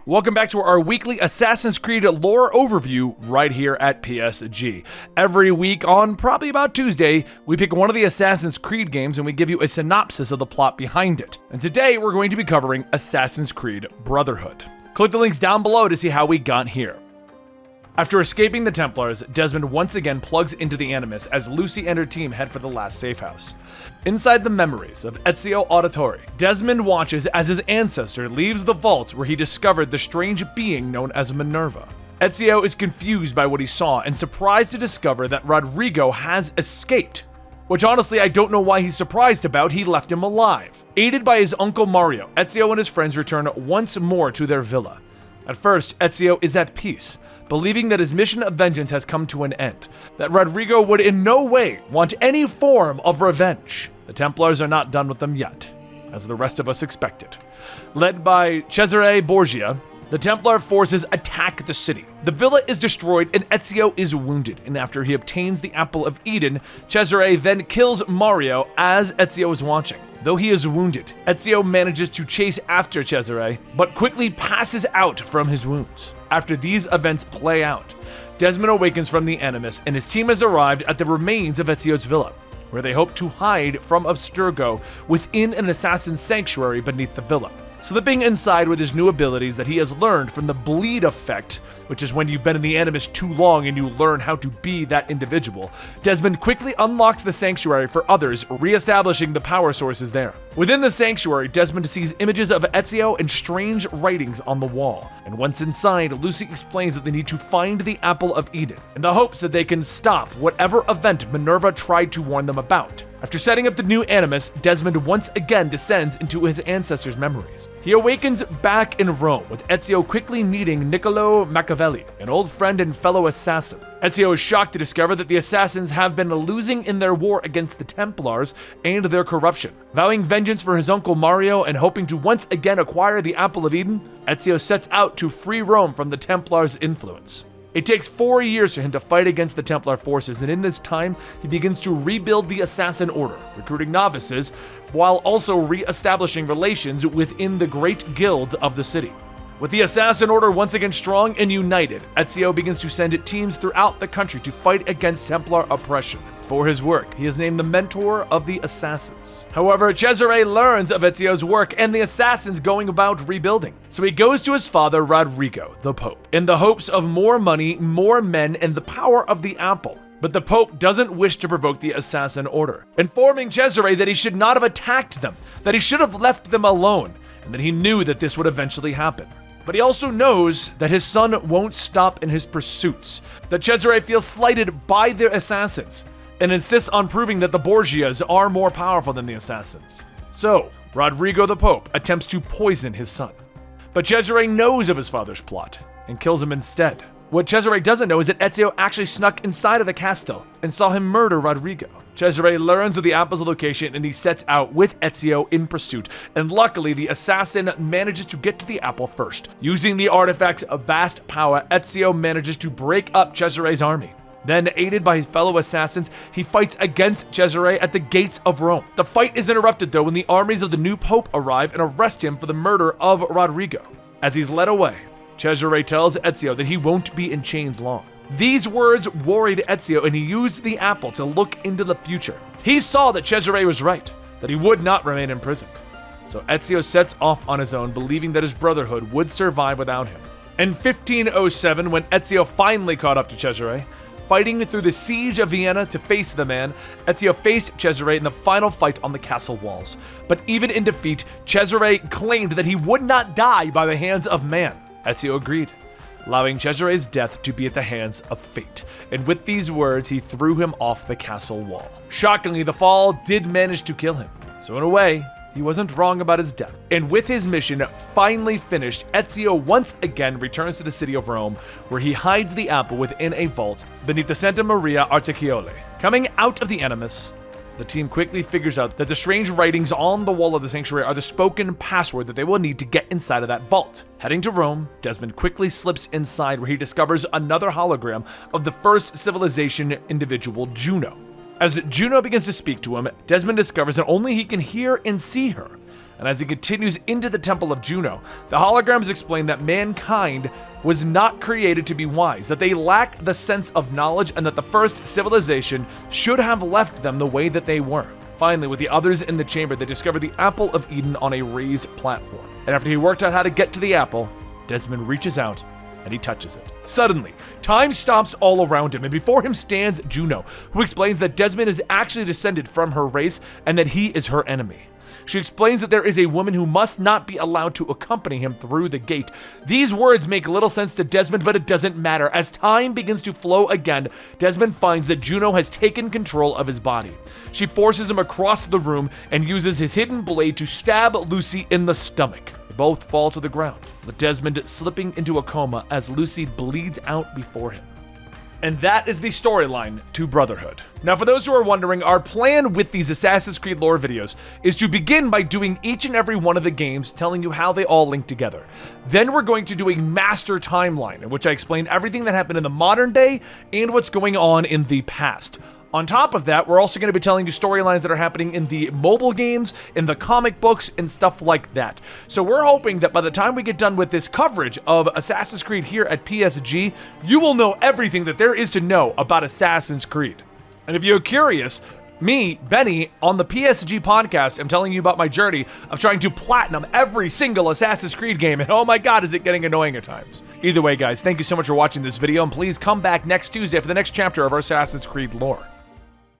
Welcome back to our weekly Assassin's Creed lore overview right here at PSG. Every week on probably about Tuesday, we pick one of the Assassin's Creed games and we give you a synopsis of the plot behind it. And today we're going to be covering Assassin's Creed Brotherhood. Click the links down below to see how we got here. After escaping the Templars, Desmond once again plugs into the Animus as Lucy and her team head for the last safe house. Inside the memories of Ezio Auditore, Desmond watches as his ancestor leaves the vaults where he discovered the strange being known as Minerva. Ezio is confused by what he saw and surprised to discover that Rodrigo has escaped. Which honestly I don't know why he's surprised about, he left him alive. Aided by his uncle Mario, Ezio and his friends return once more to their villa. At first, Ezio is at peace, believing that his mission of vengeance has come to an end, that Rodrigo would in no way want any form of revenge. The Templars are not done with them yet, as the rest of us expected. Led by Cesare Borgia, the Templar forces attack the city. The villa is destroyed and Ezio is wounded, and after he obtains the Apple of Eden, Cesare then kills Mario as Ezio is watching. Though he is wounded, Ezio manages to chase after Cesare, but quickly passes out from his wounds. After these events play out, Desmond awakens from the Animus and his team has arrived at the remains of Ezio's villa, where they hope to hide from Abstergo within an assassin's sanctuary beneath the villa. Slipping inside with his new abilities that he has learned from the bleed effect, which is when you've been in the Animus too long and you learn how to be that individual, Desmond quickly unlocks the sanctuary for others, re-establishing the power sources there. Within the sanctuary, Desmond sees images of Ezio and strange writings on the wall. And once inside, Lucy explains that they need to find the Apple of Eden, in the hopes that they can stop whatever event Minerva tried to warn them about. After setting up the new Animus, Desmond once again descends into his ancestors' memories. He awakens back in Rome, with Ezio quickly meeting Niccolo Machiavelli, an old friend and fellow assassin. Ezio is shocked to discover that the assassins have been losing in their war against the Templars and their corruption. Vowing vengeance for his uncle Mario and hoping to once again acquire the Apple of Eden, Ezio sets out to free Rome from the Templars' influence. It takes 4 years for him to fight against the Templar forces, and in this time, he begins to rebuild the Assassin Order, recruiting novices, while also re-establishing relations within the great guilds of the city. With the Assassin Order once again strong and united, Ezio begins to send teams throughout the country to fight against Templar oppression. For his work, he is named the Mentor of the Assassins. However, Cesare learns of Ezio's work and the assassins going about rebuilding. So he goes to his father, Rodrigo, the Pope, in the hopes of more money, more men, and the power of the Apple. But the Pope doesn't wish to provoke the Assassin Order, informing Cesare that he should not have attacked them, that he should have left them alone, and that he knew that this would eventually happen. But he also knows that his son won't stop in his pursuits, that Cesare feels slighted by the assassins, and insists on proving that the Borgias are more powerful than the assassins. So, Rodrigo the Pope attempts to poison his son. But Cesare knows of his father's plot, and kills him instead. What Cesare doesn't know is that Ezio actually snuck inside of the castle, and saw him murder Rodrigo. Cesare learns of the apple's location, and he sets out with Ezio in pursuit, and luckily the assassin manages to get to the apple first. Using the artifact's vast power, Ezio manages to break up Cesare's army. Then, aided by his fellow assassins, he fights against Cesare at the gates of Rome. The fight is interrupted though when the armies of the new pope arrive and arrest him for the murder of Rodrigo. As he's led away, Cesare tells Ezio that he won't be in chains long. These words worried Ezio, and he used the apple to look into the future. He saw that Cesare was right, that he would not remain imprisoned. So Ezio sets off on his own, believing that his brotherhood would survive without him. In 1507, when Ezio finally caught up to Cesare, fighting through the siege of Vienna to face the man, Ezio faced Cesare in the final fight on the castle walls. But even in defeat, Cesare claimed that he would not die by the hands of man. Ezio agreed, allowing Cesare's death to be at the hands of fate. And with these words, he threw him off the castle wall. Shockingly, the fall did manage to kill him. So in a way, he wasn't wrong about his death. And with his mission finally finished, Ezio once again returns to the city of Rome, where he hides the apple within a vault beneath the Santa Maria Articciole. Coming out of the Animus, the team quickly figures out that the strange writings on the wall of the sanctuary are the spoken password that they will need to get inside of that vault. Heading to Rome, Desmond quickly slips inside, where he discovers another hologram of the first civilization individual, Juno. As Juno begins to speak to him, Desmond discovers that only he can hear and see her, And as he continues into the Temple of Juno, the holograms explain that mankind was not created to be wise, that they lack the sense of knowledge, and that the first civilization should have left them the way that they were. Finally, with the others in the chamber, they discover the Apple of Eden on a raised platform. And after he worked out how to get to the apple, Desmond reaches out and he touches it. Suddenly, time stops all around him, and before him stands Juno, who explains that Desmond is actually descended from her race and that he is her enemy. She explains that there is a woman who must not be allowed to accompany him through the gate. These words make little sense to Desmond, but it doesn't matter. As time begins to flow again, Desmond finds that Juno has taken control of his body. She forces him across the room and uses his hidden blade to stab Lucy in the stomach. They both fall to the ground, with Desmond slipping into a coma as Lucy bleeds out before him. And that is the storyline to Brotherhood. Now, for those who are wondering, our plan with these Assassin's Creed lore videos is to begin by doing each and every one of the games, telling you how they all link together. Then we're going to do a master timeline, in which I explain everything that happened in the modern day and what's going on in the past. On top of that, we're also going to be telling you storylines that are happening in the mobile games, in the comic books, and stuff like that. So we're hoping that by the time we get done with this coverage of Assassin's Creed here at PSG, you will know everything that there is to know about Assassin's Creed. And if you're curious, me, Benny, on the PSG podcast, I'm telling you about my journey of trying to platinum every single Assassin's Creed game, and oh my god, is it getting annoying at times. Either way, guys, thank you so much for watching this video, and please come back next Tuesday for the next chapter of our Assassin's Creed lore.